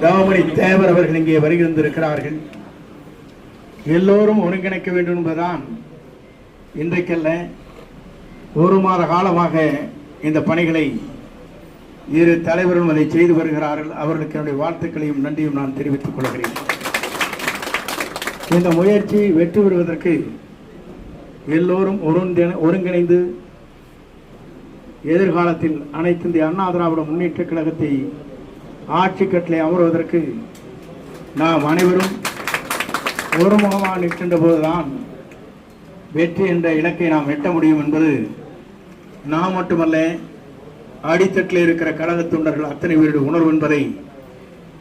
தவமணி தேவர் அவர்கள் இங்கே வருகின்றிருக்கிறார்கள். எல்லோரும் ஒருங்கிணைக்க வேண்டும் என்பதுதான் இன்றைக்கல்ல, ஒரு மாத காலமாக இந்த பணிகளை இரு தலைவரும் அதை செய்து வருகிறார்கள். அவர்களுக்கு என்னுடைய வாழ்த்துக்களையும் நன்றியும் நான் தெரிவித்துக் கொள்கிறேன். இந்த முயற்சி வெற்றி பெறுவதற்கு எல்லோரும் ஒருங்கிணைந்து எதிர்காலத்தில் அனைத்து இந்திய அண்ணா திராவிட முன்னேற்ற கழகத்தை ஆட்சி கட்டளை அமர்வதற்கு நாம் அனைவரும் ஒருமுகமாக நிற்கின்ற போதுதான் வெற்றி என்ற இலக்கை நாம் எட்ட முடியும் என்பது நாம் மட்டுமல்ல, அடித்தட்டில் இருக்கிற கழக தொண்டர்கள் அத்தனை பேருடைய உணர்வு என்பதை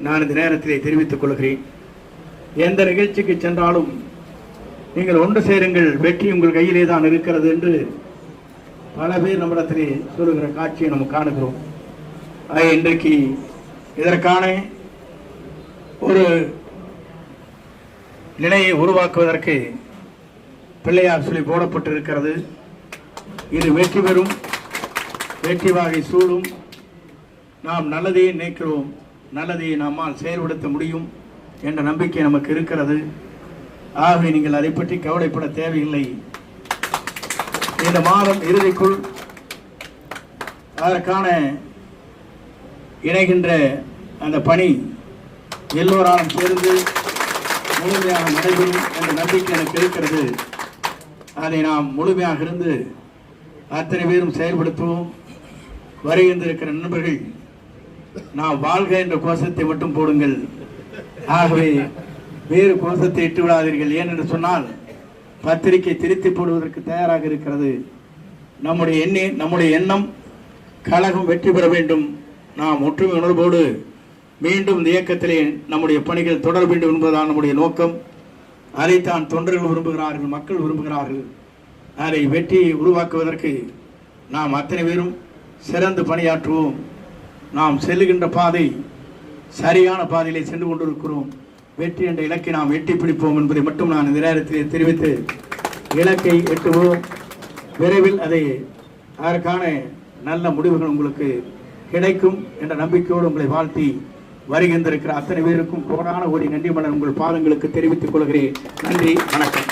நான் இந்த நேரத்திலே தெரிவித்துக் கொள்கிறேன். எந்த நிகழ்ச்சிக்கு சென்றாலும் நீங்கள் ஒன்று சேருங்கள், வெற்றி உங்கள் கையிலே தான் இருக்கிறது என்று பல பேர் நம்மிடத்திலே சொல்லுகிற காட்சியை நம்ம காணுகிறோம். இன்றைக்கு இதற்கான ஒரு நிலையை உருவாக்குவதற்கு பிள்ளையார் சொல்லி போடப்பட்டிருக்கிறது. இது வெற்றி பெறும், வெற்றி வாகை சூடும். நாம் நல்லதையே நினைக்கிறோம், நல்லதையே நம்மால் செயல்படுத்த முடியும் என்ற நம்பிக்கை நமக்கு இருக்கிறது. ஆகவே நீங்கள் அதை பற்றி கவலைப்பட தேவையில்லை. இந்த மாதம் இறுதிக்குள் அதற்கான இணைகின்ற அந்த பணி எல்லோராலும் சேர்ந்து முழுமையாக நடைபெறும் என்ற நம்பிக்கை எனக்கு இருக்கிறது. அதை நாம் முழுமையாக இருந்து அத்தனை பேரும் செயல்படுத்துவோம். வருகின்றிருக்கிற நண்பர்கள், நாம் வாழ்க என்ற கோஷத்தை மட்டும் போடுங்கள். ஆகவே வேறு கோஷத்தை இட்டு விடாதீர்கள். ஏனென்று சொன்னால் பத்திரிகை திருத்தி போடுவதற்கு தயாராக இருக்கிறது. நம்முடைய எண்ணம் கழகம் வெற்றி பெற வேண்டும். நாம் ஒற்றுமை உணர்வோடு மீண்டும் இந்த இயக்கத்திலே நம்முடைய பணிகள் தொடர வேண்டும் என்பதுதான் நம்முடைய நோக்கம். அதைத்தான் தொண்டர்கள் விரும்புகிறார்கள், மக்கள் விரும்புகிறார்கள். அதை வெற்றியை உருவாக்குவதற்கு நாம் அத்தனை பேரும் சிறந்து பணியாற்றுவோம். நாம் செல்லுகின்ற பாதை சரியான பாதையிலே சென்று கொண்டிருக்கிறோம். வெற்றி என்ற இலக்கை நாம் எட்டி பிடிப்போம் என்பதை மட்டும் நான் இந்த நேரத்தில் தெரிவித்து, இலக்கை எட்டுவோம். விரைவில் அதற்கான நல்ல முடிவுகள் உங்களுக்கு கிடைக்கும் என்ற நம்பிக்கையோடு உங்களை வாழ்த்தி வருகின்றிருக்கிற அத்தனை பேருக்கும் கோடான கோடி நன்றி மலர் உங்கள் பாதங்களுக்கு தெரிவித்துக் கொள்கிறேன். நன்றி, வணக்கம்.